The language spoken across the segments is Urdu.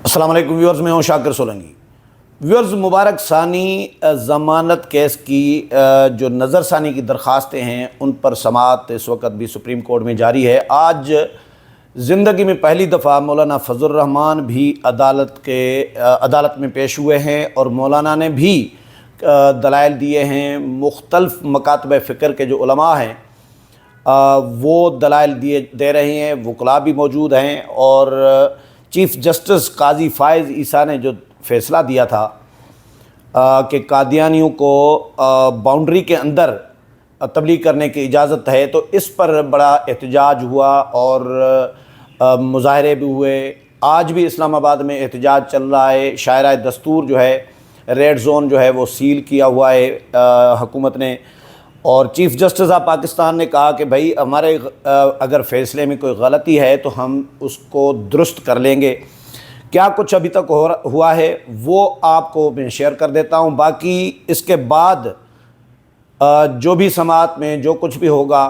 السلام علیکم ویورز، میں ہوں شاکر سولنگی۔ ویورز، مبارک ثانی ضمانت کیس کی جو نظر ثانی کی درخواستیں ہیں ان پر سماعت اس وقت بھی سپریم کورٹ میں جاری ہے۔ آج زندگی میں پہلی دفعہ مولانا فضل الرحمان بھی عدالت میں پیش ہوئے ہیں اور مولانا نے بھی دلائل دیے ہیں۔ مختلف مکاتب فکر کے جو علماء ہیں وہ دلائل دے رہے ہیں، وکلاء بھی موجود ہیں، اور چیف جسٹس قاضی فائز عیسیٰ نے جو فیصلہ دیا تھا کہ قادیانیوں کو باؤنڈری کے اندر تبلیغ کرنے کی اجازت ہے، تو اس پر بڑا احتجاج ہوا اور مظاہرے بھی ہوئے۔ آج بھی اسلام آباد میں احتجاج چل رہا ہے۔ شاہراہ دستور جو ہے، ریڈ زون جو ہے وہ سیل کیا ہوا ہے حکومت نے، اور چیف جسٹس آف پاکستان نے کہا کہ بھائی ہمارے اگر فیصلے میں کوئی غلطی ہے تو ہم اس کو درست کر لیں گے۔ کیا کچھ ابھی تک ہوا ہے وہ آپ کو میں شیئر کر دیتا ہوں۔ باقی اس کے بعد جو بھی سماعت میں جو کچھ بھی ہوگا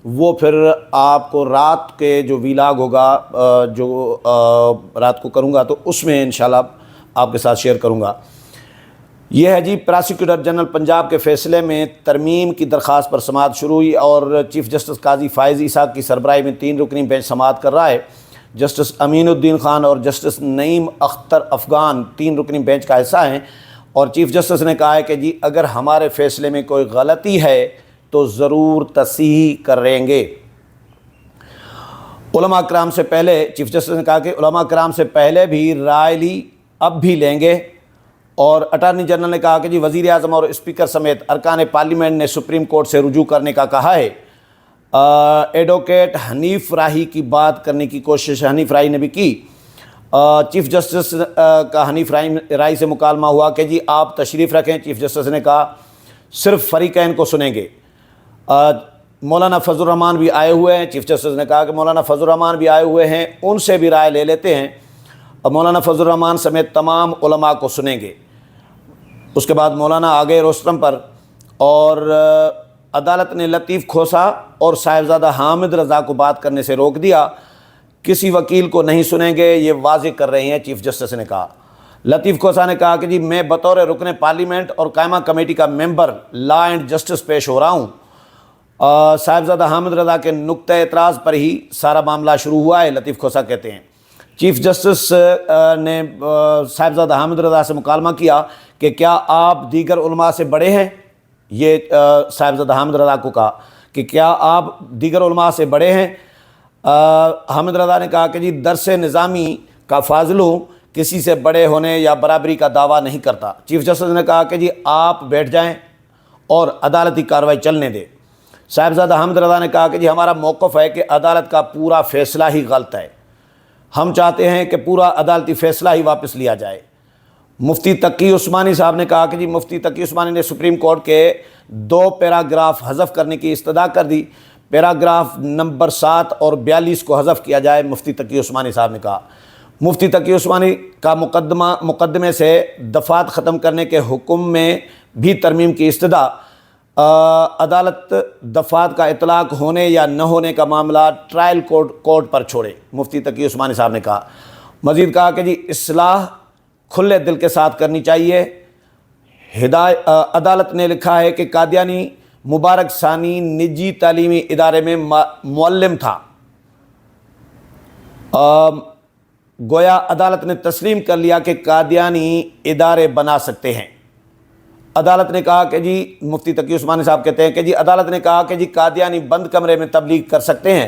وہ پھر آپ کو رات کے جو ویلاگ ہوگا جو رات کو کروں گا تو اس میں انشاءاللہ آپ کے ساتھ شیئر کروں گا۔ یہ ہے جی، پراسیکیوٹر جنرل پنجاب کے فیصلے میں ترمیم کی درخواست پر سماعت شروع ہوئی، اور چیف جسٹس قاضی فائز عیسیٰ کی سربراہی میں 3 رکنی بینچ سماعت کر رہا ہے۔ جسٹس امین الدین خان اور جسٹس نعیم اختر افغان 3 رکنی بینچ کا حصہ ہیں، اور چیف جسٹس نے کہا ہے کہ جی اگر ہمارے فیصلے میں کوئی غلطی ہے تو ضرور تصحیح کریں گے۔ علماء کرام سے پہلے چیف جسٹس نے کہا کہ علماء کرام سے پہلے بھی رائے لی، اب بھی لیں گے، اور اٹارنی جنرل نے کہا کہ جی وزیر اعظم اور اسپیکر سمیت ارکان پارلیمنٹ نے سپریم کورٹ سے رجوع کرنے کا کہا ہے۔ ایڈوکیٹ حنیف راہی کی بات کرنے کی کوشش حنیف راہی نے بھی کی۔ چیف جسٹس کا حنیف راہی سے مکالمہ ہوا کہ جی آپ تشریف رکھیں۔ چیف جسٹس نے کہا صرف فریقین کو سنیں گے۔ مولانا فضل الرحمان بھی آئے ہوئے ہیں۔ چیف جسٹس نے کہا کہ مولانا فضل الرحمان بھی آئے ہوئے ہیں، ان سے بھی رائے لے لیتے ہیں، اور مولانا فضل الرحمان سمیت تمام علماء کو سنیں گے۔ اس کے بعد مولانا آگے روستم پر، اور عدالت نے لطیف کھوسا اور صاحبزادہ حامد رضا کو بات کرنے سے روک دیا۔ کسی وکیل کو نہیں سنیں گے، یہ واضح کر رہے ہیں چیف جسٹس نے کہا۔ لطیف کھوسا نے کہا کہ جی میں بطور رکن پارلیمنٹ اور قائمہ کمیٹی کا ممبر لا اینڈ جسٹس پیش ہو رہا ہوں۔ صاحبزادہ حامد رضا کے نقطہ اعتراض پر ہی سارا معاملہ شروع ہوا ہے، لطیف کھوسا کہتے ہیں۔ چیف جسٹس نے صاحبزادہ حامد رضا سے مکالمہ کیا کہ کیا آپ دیگر علماء سے بڑے ہیں؟ یہ صاحبزادہ حامد رضا کو کہا کہ کیا آپ دیگر علماء سے بڑے ہیں؟ حامد رضا نے کہا کہ جی درس نظامی کا فاضل ہوں، کسی سے بڑے ہونے یا برابری کا دعویٰ نہیں کرتا۔ چیف جسٹس نے کہا کہ جی آپ بیٹھ جائیں اور عدالتی کارروائی چلنے دیں۔ صاحبزادہ حامد رضا نے کہا کہ جی ہمارا موقف ہے کہ عدالت کا پورا فیصلہ ہی غلط ہے، ہم چاہتے ہیں کہ پورا عدالتی فیصلہ ہی واپس لیا جائے۔ مفتی تقی عثمانی صاحب نے کہا کہ جی مفتی تقی عثمانی نے سپریم کورٹ کے 2 پیراگراف حذف کرنے کی استدعا کر دی، پیراگراف نمبر 7 اور 42 کو حذف کیا جائے، مفتی تقی عثمانی صاحب نے کہا۔ مفتی تقی عثمانی کا مقدمے سے دفعات ختم کرنے کے حکم میں بھی ترمیم کی استدعا، عدالت دفعات کا اطلاق ہونے یا نہ ہونے کا معاملہ ٹرائل کورٹ پر چھوڑے، مفتی تقی عثمانی صاحب نے کہا۔ مزید کہا کہ جی اصلاح کھلے دل کے ساتھ کرنی چاہیے۔ عدالت نے لکھا ہے کہ قادیانی مبارک ثانی نجی تعلیمی ادارے میں معلم تھا۔ گویا عدالت نے تسلیم کر لیا کہ قادیانی ادارے بنا سکتے ہیں۔ عدالت نے کہا کہ جی مفتی تقی عثمانی صاحب کہتے ہیں کہ جی عدالت نے کہا کہ جی قادیانی بند کمرے میں تبلیغ کر سکتے ہیں۔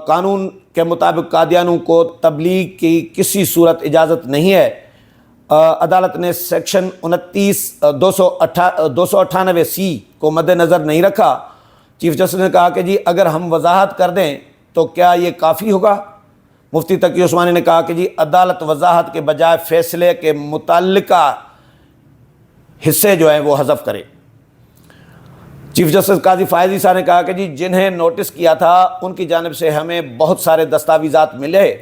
قانون کے مطابق قادیانوں کو تبلیغ کی کسی صورت اجازت نہیں ہے۔ عدالت نے سیکشن 298C کو مد نظر نہیں رکھا۔ چیف جسٹس نے کہا کہ جی اگر ہم وضاحت کر دیں تو کیا یہ کافی ہوگا؟ مفتی تقی عثمانی نے کہا کہ جی عدالت وضاحت کے بجائے فیصلے کے متعلقہ حصے جو ہیں وہ حذف کرے۔ چیف جسٹس قاضی فائز عیسیٰ نے کہا کہ جی جنہیں نوٹس کیا تھا ان کی جانب سے ہمیں بہت سارے دستاویزات ملے،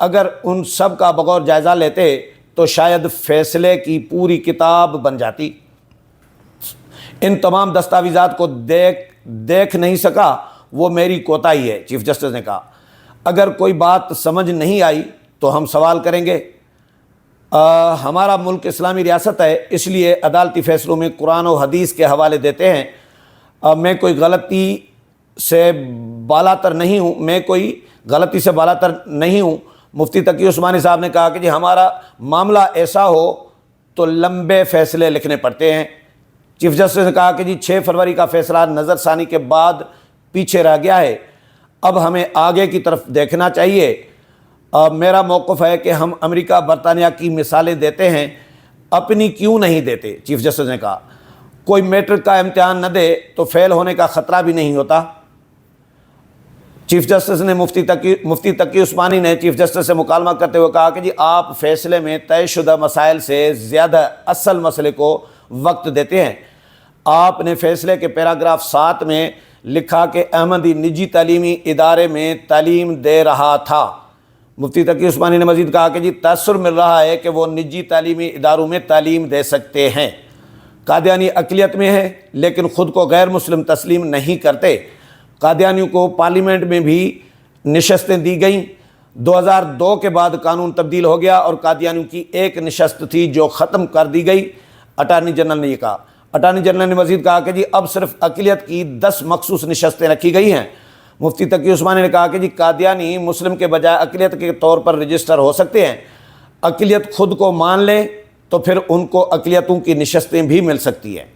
اگر ان سب کا بغور جائزہ لیتے تو شاید فیصلے کی پوری کتاب بن جاتی۔ ان تمام دستاویزات کو دیکھ نہیں سکا، وہ میری کوتاہی ہے، چیف جسٹس نے کہا۔ اگر کوئی بات سمجھ نہیں آئی تو ہم سوال کریں گے۔ ہمارا ملک اسلامی ریاست ہے، اس لیے عدالتی فیصلوں میں قرآن و حدیث کے حوالے دیتے ہیں۔ میں کوئی غلطی سے بالاتر نہیں ہوں۔ مفتی تقی عثمانی صاحب نے کہا کہ جی ہمارا معاملہ ایسا ہو تو لمبے فیصلے لکھنے پڑتے ہیں۔ چیف جسٹس نے کہا کہ جی 6 فروری کا فیصلہ نظر ثانی کے بعد پیچھے رہ گیا ہے، اب ہمیں آگے کی طرف دیکھنا چاہیے۔ میرا موقف ہے کہ ہم امریکہ برطانیہ کی مثالیں دیتے ہیں، اپنی کیوں نہیں دیتے؟ چیف جسٹس نے کہا کوئی میٹرک کا امتحان نہ دے تو فیل ہونے کا خطرہ بھی نہیں ہوتا۔ چیف جسٹس نے مفتی تقی عثمانی نے چیف جسٹس سے مکالمہ کرتے ہوئے کہا کہ جی آپ فیصلے میں طے شدہ مسائل سے زیادہ اصل مسئلے کو وقت دیتے ہیں۔ آپ نے فیصلے کے پیراگراف 7 میں لکھا کہ احمدی نجی تعلیمی ادارے میں تعلیم دے رہا تھا۔ مفتی تقی عثمانی نے مزید کہا کہ جی تاثر مل رہا ہے کہ وہ نجی تعلیمی اداروں میں تعلیم دے سکتے ہیں۔ قادیانی اقلیت میں ہے لیکن خود کو غیر مسلم تسلیم نہیں کرتے۔ قادیانیوں کو پارلیمنٹ میں بھی نشستیں دی گئیں۔ 2002 کے بعد قانون تبدیل ہو گیا اور قادیانیوں کی ایک نشست تھی جو ختم کر دی گئی۔ اٹارنی جنرل نے یہ کہا۔ اٹارنی جنرل نے مزید کہا کہ جی اب صرف اقلیت کی 10 مخصوص نشستیں رکھی گئی ہیں۔ مفتی تقی عثمانی نے کہا کہ جی قادیانی مسلم کے بجائے اقلیت کے طور پر رجسٹر ہو سکتے ہیں۔ اقلیت خود کو مان لیں تو پھر ان کو اقلیتوں کی نشستیں بھی مل سکتی ہیں۔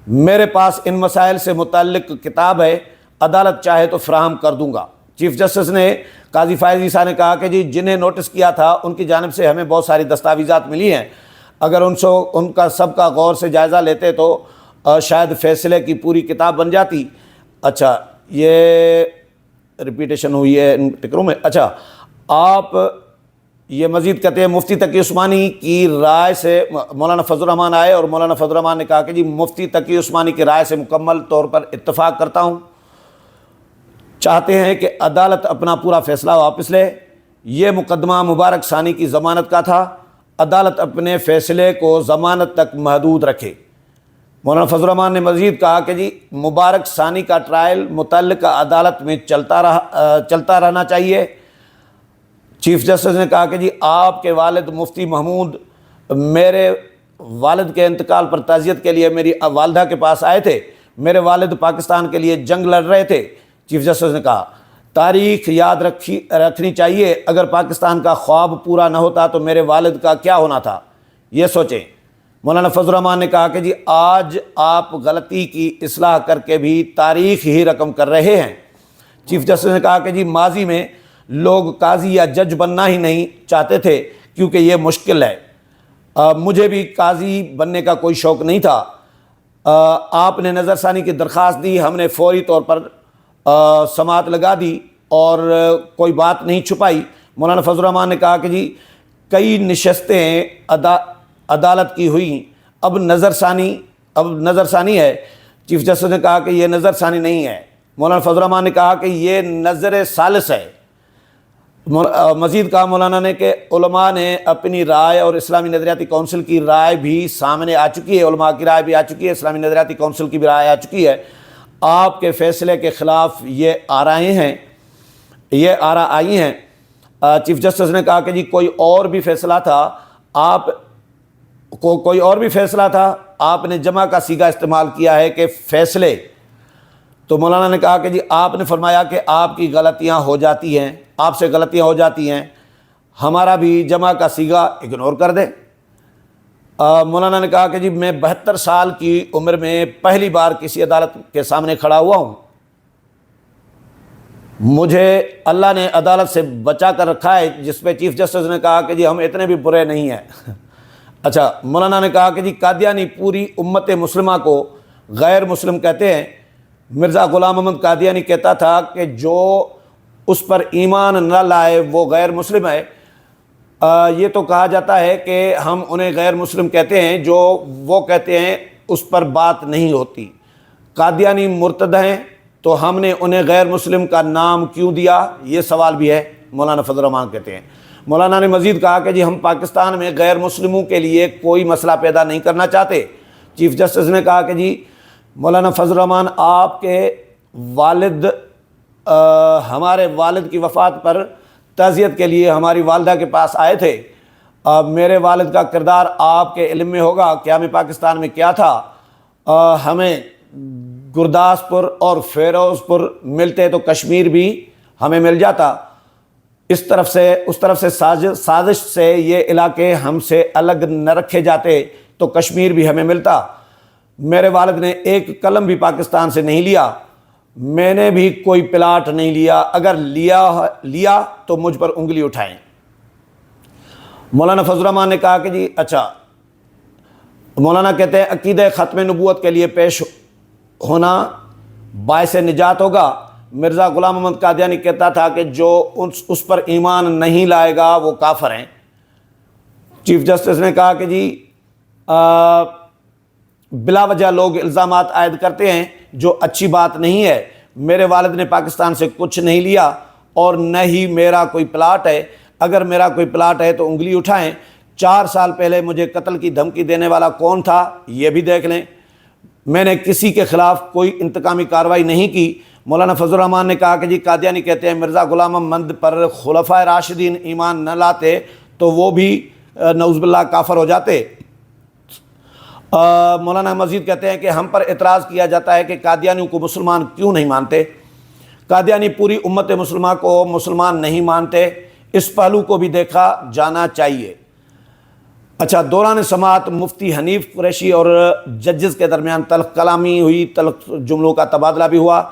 میرے پاس ان مسائل سے متعلق کتاب ہے، عدالت چاہے تو فراہم کر دوں گا۔ چیف جسٹس نے قاضی فائز عیسیٰ نے کہا کہ جی جنہیں نوٹس کیا تھا ان کی جانب سے ہمیں بہت ساری دستاویزات ملی ہیں، اگر ان کا سب کا غور سے جائزہ لیتے تو شاید فیصلے کی پوری کتاب بن جاتی۔ اچھا یہ ریپیٹیشن ہوئی ہے ان ٹکروں میں۔ اچھا آپ یہ مزید کہتے ہیں مفتی تقی عثمانی کی رائے سے مولانا فضل الرحمان آئے اور مولانا فضل الرحمان نے کہا کہ جی مفتی تقی عثمانی کی رائے سے مکمل طور پر اتفاق کرتا ہوں، چاہتے ہیں کہ عدالت اپنا پورا فیصلہ واپس لے۔ یہ مقدمہ مبارک ثانی کی ضمانت کا تھا، عدالت اپنے فیصلے کو ضمانت تک محدود رکھے۔ مولانا فضل الرحمان نے مزید کہا کہ جی مبارک ثانی کا ٹرائل متعلقہ عدالت میں چلتا رہنا چاہیے۔ چیف جسٹس نے کہا کہ جی آپ کے والد مفتی محمود میرے والد کے انتقال پر تعزیت کے لیے میری والدہ کے پاس آئے تھے، میرے والد پاکستان کے لیے جنگ لڑ رہے تھے۔ چیف جسٹس نے کہا تاریخ یاد رکھنی چاہیے، اگر پاکستان کا خواب پورا نہ ہوتا تو میرے والد کا کیا ہونا تھا، یہ سوچیں۔ مولانا فضل الرحمان نے کہا کہ جی آج آپ غلطی کی اصلاح کر کے بھی تاریخ ہی رقم کر رہے ہیں۔ چیف جسٹس نے کہا کہ جی ماضی میں لوگ قاضی یا جج بننا ہی نہیں چاہتے تھے کیونکہ یہ مشکل ہے، مجھے بھی قاضی بننے کا کوئی شوق نہیں تھا۔ آپ نے نظر ثانی کی درخواست دی، ہم نے فوری طور پر سماعت لگا دی اور کوئی بات نہیں چھپائی۔ مولانا فضل الرحمان نے کہا کہ جی کئی نشستیں عدالت کی ہوئیں، اب نظر ثانی ہے۔ چیف جسٹس نے کہا کہ یہ نظر ثانی نہیں ہے۔ مولانا فضل الرحمان نے کہا کہ یہ نظر ثالث ہے۔ مزید کہا مولانا نے کہ علماء نے اپنی رائے اور اسلامی نظریاتی کونسل کی رائے بھی سامنے آ چکی ہے، علماء کی رائے بھی آ چکی ہے، اسلامی نظریاتی کونسل کی بھی رائے آ چکی ہے۔ آپ کے فیصلے کے خلاف یہ آرائیں آئی ہیں۔ چیف جسٹس نے کہا کہ جی کوئی اور بھی فیصلہ تھا، آپ نے جمع کا صیغہ استعمال کیا ہے کہ فیصلے، تو مولانا نے کہا کہ جی آپ نے فرمایا کہ آپ کی غلطیاں ہو جاتی ہیں، آپ سے غلطیاں ہو جاتی ہیں، ہمارا بھی جمع کا صیغہ اگنور کر دیں۔ مولانا نے کہا کہ جی میں 72 سال کی عمر میں پہلی بار کسی عدالت کے سامنے کھڑا ہوا ہوں، مجھے اللہ نے عدالت سے بچا کر رکھا ہے، جس پہ چیف جسٹس نے کہا کہ جی ہم اتنے بھی برے نہیں ہیں۔ اچھا مولانا نے کہا کہ جی قادیانی پوری امت مسلمہ کو غیر مسلم کہتے ہیں۔ مرزا غلام احمد قادیانی کہتا تھا کہ جو اس پر ایمان نہ لائے وہ غیر مسلم ہے۔ یہ تو کہا جاتا ہے کہ ہم انہیں غیر مسلم کہتے ہیں جو وہ کہتے ہیں اس پر بات نہیں ہوتی۔ قادیانی مرتد ہیں تو ہم نے انہیں غیر مسلم کا نام کیوں دیا، یہ سوال بھی ہے، مولانا فضل الرحمان کہتے ہیں۔ مولانا نے مزید کہا کہ جی ہم پاکستان میں غیر مسلموں کے لیے کوئی مسئلہ پیدا نہیں کرنا چاہتے۔ چیف جسٹس نے کہا کہ جی مولانا فضل الرحمان آپ کے والد ہمارے والد کی وفات پر تعزیت کے لیے ہماری والدہ کے پاس آئے تھے۔ میرے والد کا کردار آپ کے علم میں ہوگا قیام پاکستان میں کیا تھا۔ ہمیں گرداسپور اور فیروز پور ملتے تو کشمیر بھی ہمیں مل جاتا۔ اس طرف سے سازش سے یہ علاقے ہم سے الگ نہ رکھے جاتے تو کشمیر بھی ہمیں ملتا۔ میرے والد نے ایک قلم بھی پاکستان سے نہیں لیا، میں نے بھی کوئی پلاٹ نہیں لیا، اگر لیا تو مجھ پر انگلی اٹھائیں۔ مولانا فضل الرحمان نے کہا کہ جی اچھا، مولانا کہتے ہیں عقیدہ ختم نبوت کے لیے پیش ہونا باعث نجات ہوگا۔ مرزا غلام محمد قادیانی کہتا تھا کہ جو اس پر ایمان نہیں لائے گا وہ کافر ہیں۔ چیف جسٹس نے کہا کہ جی بلا وجہ لوگ الزامات عائد کرتے ہیں جو اچھی بات نہیں ہے۔ میرے والد نے پاکستان سے کچھ نہیں لیا اور نہ ہی میرا کوئی پلاٹ ہے، اگر میرا کوئی پلاٹ ہے تو انگلی اٹھائیں۔ 4 سال پہلے مجھے قتل کی دھمکی دینے والا کون تھا یہ بھی دیکھ لیں، میں نے کسی کے خلاف کوئی انتقامی کارروائی نہیں کی۔ مولانا فضل الرحمان نے کہا کہ جی قادیانی کہتے ہیں مرزا غلام محمد پر خلفائے راشدین ایمان نہ لاتے تو وہ بھی نعوذ باللہ کافر ہو جاتے۔ مولانا مزید کہتے ہیں کہ ہم پر اعتراض کیا جاتا ہے کہ قادیانیوں کو مسلمان کیوں نہیں مانتے۔ قادیانی پوری امت مسلمہ کو مسلمان نہیں مانتے، اس پہلو کو بھی دیکھا جانا چاہیے۔ اچھا، دوران سماعت مفتی حنیف قریشی اور ججز کے درمیان تلخ کلامی ہوئی، تلخ جملوں کا تبادلہ بھی ہوا۔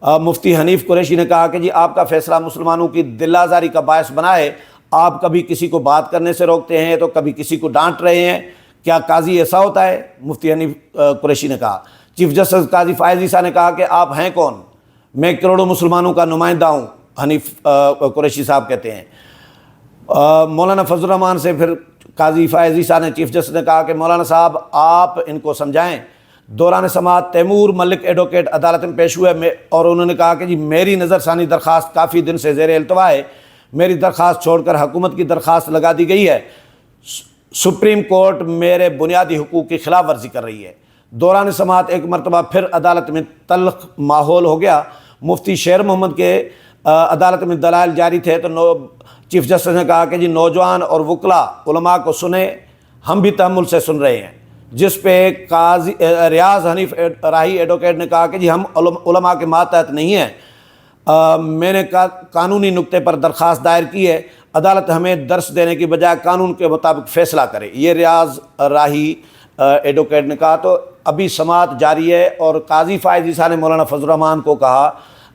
مفتی حنیف قریشی نے کہا کہ جی آپ کا فیصلہ مسلمانوں کی دل آزاری کا باعث بنا ہے، آپ کبھی کسی کو بات کرنے سے روکتے ہیں تو کبھی کسی کو ڈانٹ رہے ہیں، کیا قاضی ایسا ہوتا ہے؟ مفتی حنیف قریشی نے کہا۔ چیف جسٹس قاضی فائز عیسیٰ نے کہا کہ آپ ہیں کون؟ میں کروڑوں مسلمانوں کا نمائندہ ہوں، حنیف قریشی صاحب کہتے ہیں۔ مولانا فضل الرحمان سے پھر قاضی فائز عیسیٰ نے چیف جسٹس نے کہا کہ مولانا صاحب آپ ان کو سمجھائیں۔ دوران سماعت تیمور ملک ایڈوکیٹ عدالت میں پیش ہوئے اور انہوں نے کہا کہ جی میری نظر ثانی درخواست کافی دن سے زیر التوا ہے، میری درخواست چھوڑ کر حکومت کی درخواست لگا دی گئی ہے، سپریم کورٹ میرے بنیادی حقوق کی خلاف ورزی کر رہی ہے۔ دوران سماعت ایک مرتبہ پھر عدالت میں تلخ ماحول ہو گیا۔ مفتی شیر محمد کے عدالت میں دلائل جاری تھے تو چیف جسٹس نے کہا کہ جی نوجوان اور وکلاء علماء کو سنیں، ہم بھی تحمل سے سن رہے ہیں، جس پہ قاضی ریاض حنیف راہی ایڈوکیٹ نے کہا کہ جی ہم علماء کے ماتحت نہیں ہیں، میں نے قانونی نکتے پر درخواست دائر کی ہے، عدالت ہمیں درس دینے کی بجائے قانون کے مطابق فیصلہ کرے، یہ ریاض راہی ایڈوکیٹ نے کہا۔ تو ابھی سماعت جاری ہے اور قاضی فائز عیسیٰ نے مولانا فضل الرحمان کو کہا،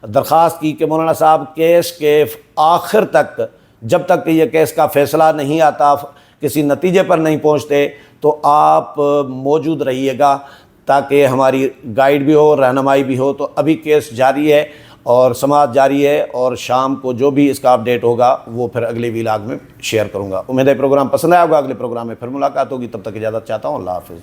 درخواست کی کہ مولانا صاحب کیس کے آخر تک، جب تک کہ یہ کیس کا فیصلہ نہیں آتا، کسی نتیجے پر نہیں پہنچتے تو آپ موجود رہیے گا تاکہ ہماری گائیڈ بھی ہو، رہنمائی بھی ہو۔ تو ابھی کیس جاری ہے اور سماعت جاری ہے، اور شام کو جو بھی اس کا اپڈیٹ ہوگا وہ پھر اگلے ویلاگ میں شیئر کروں گا۔ امید ہے پروگرام پسند آیا ہوگا، اگلے پروگرام میں پھر ملاقات ہوگی، تب تک اجازت چاہتا ہوں، اللہ حافظ۔